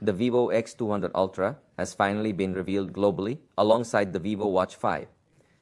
The Vivo X200 Ultra has finally been revealed globally alongside the Vivo Watch 5.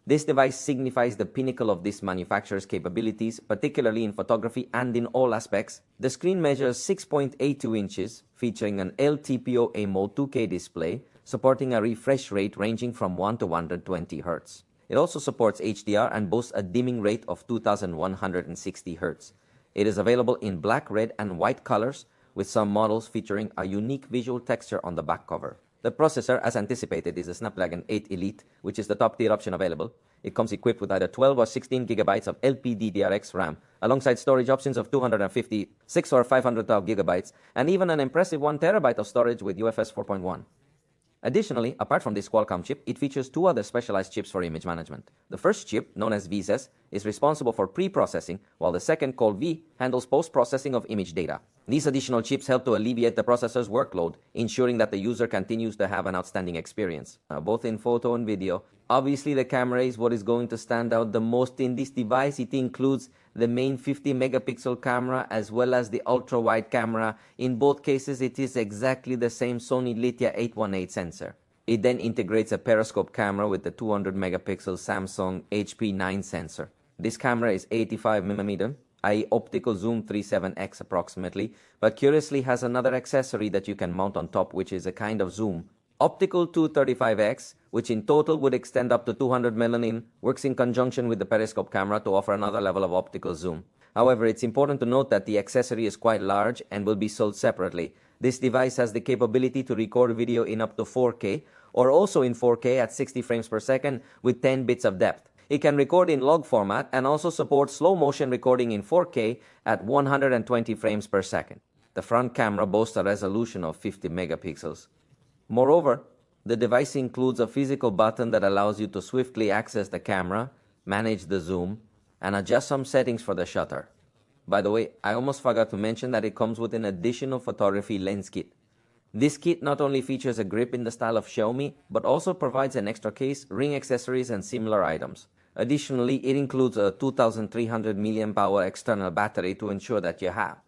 This device signifies the pinnacle of this manufacturer's capabilities, particularly in photography and in all aspects. The screen measures 6.82 inches, featuring an LTPO AMOLED 2K display, supporting a refresh rate ranging from 1 to 120 Hz. It also supports HDR and boasts a dimming rate of 2160 Hz. It is available in black, red, and white colors, with some models featuring a unique visual texture on the back cover. The processor, as anticipated, is a Snapdragon 8 Elite, which is the top-tier option available. It comes equipped with either 12 or 16 GB of LPDDR4X RAM, alongside storage options of 256 or 512 GB, and even an impressive 1 TB of storage with UFS 4.1. Additionally, apart from this Qualcomm chip, it features two other specialized chips for image management. The first chip, known as VSES, is responsible for pre-processing, while the second, called V, handles post-processing of image data. These additional chips help to alleviate the processor's workload, ensuring that the user continues to have an outstanding experience, both in photo and video. Obviously, the camera is what is going to stand out the most in this device. It includes the main 50-megapixel camera as well as the ultra-wide camera. In both cases, it is exactly the same Sony Lithia 818 sensor. It then integrates a periscope camera with the 200-megapixel Samsung HP9 sensor. This camera is 85mm, i.e. optical zoom 37x approximately, but curiously has another accessory that you can mount on top, which is a kind of zoom. Optical 235x, which in total would extend up to 200mm, works in conjunction with the periscope camera to offer another level of optical zoom. However, it's important to note that the accessory is quite large and will be sold separately. This device has the capability to record video in up to 4K, or also in 4K at 60 frames per second with 10 bits of depth. It can record in log format and also supports slow motion recording in 4K at 120 frames per second. The front camera boasts a resolution of 50 megapixels. Moreover, the device includes a physical button that allows you to swiftly access the camera, manage the zoom, and adjust some settings for the shutter. By the way, I almost forgot to mention that it comes with an additional photography lens kit. This kit not only features a grip in the style of Xiaomi, but also provides an extra case, ring accessories, and similar items. Additionally, it includes a 2300 mAh external battery to ensure that you have.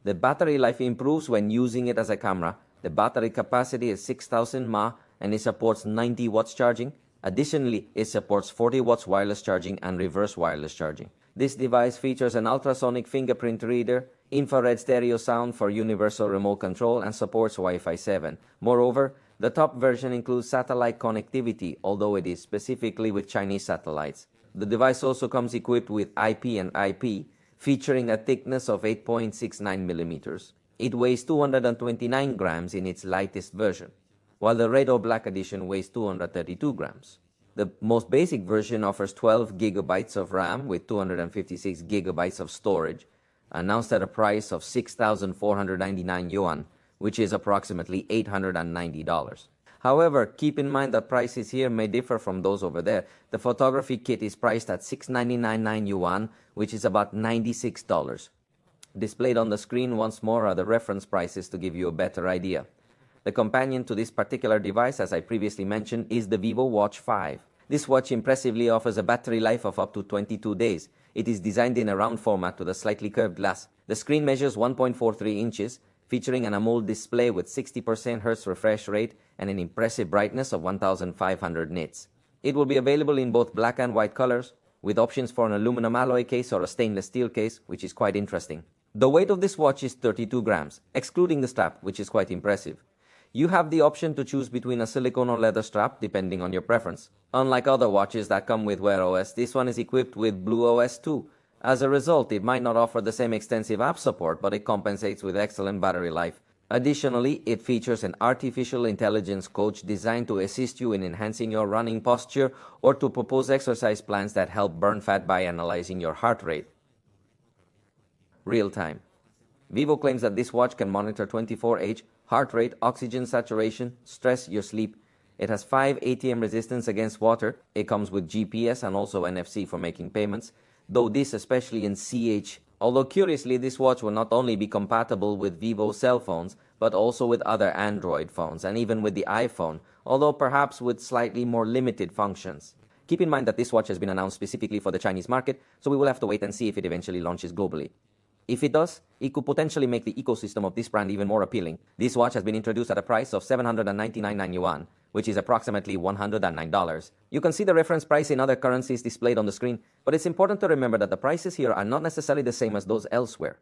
The battery life improves when using it as a camera. The battery capacity is 6000 mAh and it supports 90 watts charging. Additionally, it supports 40 watts wireless charging and reverse wireless charging. This device features an ultrasonic fingerprint reader, infrared stereo sound for universal remote control, and supports Wi-Fi 7. Moreover, the top version includes satellite connectivity, although it is specifically with Chinese satellites. The device also comes equipped with IP and IP, featuring a thickness of 8.69 millimeters. It weighs 229 grams in its lightest version, while the red or black edition weighs 232 grams. The most basic version offers 12 gigabytes of RAM with 256 gigabytes of storage, announced at a price of 6,499 yuan, which is approximately $890. However, keep in mind that prices here may differ from those over there. The photography kit is priced at 6,999 yuan, which is about $96. Displayed on the screen once more are the reference prices to give you a better idea. The companion to this particular device, as I previously mentioned, is the Vivo Watch 5. This watch impressively offers a battery life of up to 22 days. It is designed in a round format with a slightly curved glass. The screen measures 1.43 inches, featuring an AMOLED display with 60% Hz refresh rate and an impressive brightness of 1500 nits. It will be available in both black and white colors, with options for an aluminum alloy case or a stainless steel case, which is quite interesting. The weight of this watch is 32 grams, excluding the strap, which is quite impressive. You have the option to choose between a silicone or leather strap, depending on your preference. Unlike other watches that come with Wear OS, this one is equipped with Blue OS 2. As a result, it might not offer the same extensive app support, but it compensates with excellent battery life. Additionally, it features an artificial intelligence coach designed to assist you in enhancing your running posture or to propose exercise plans that help burn fat by analyzing your heart rate. Real time. Vivo claims that this watch can monitor 24H, heart rate, oxygen saturation, stress, your sleep. It has 5 ATM resistance against water. It comes with GPS and also NFC for making payments, though this especially in CH. Although curiously, this watch will not only be compatible with Vivo cell phones, but also with other Android phones and even with the iPhone, although perhaps with slightly more limited functions. Keep in mind that this watch has been announced specifically for the Chinese market, so we will have to wait and see if it eventually launches globally. If it does, it could potentially make the ecosystem of this brand even more appealing. This watch has been introduced at a price of 799 yuan, which is approximately $109. You can see the reference price in other currencies displayed on the screen, but it's important to remember that the prices here are not necessarily the same as those elsewhere.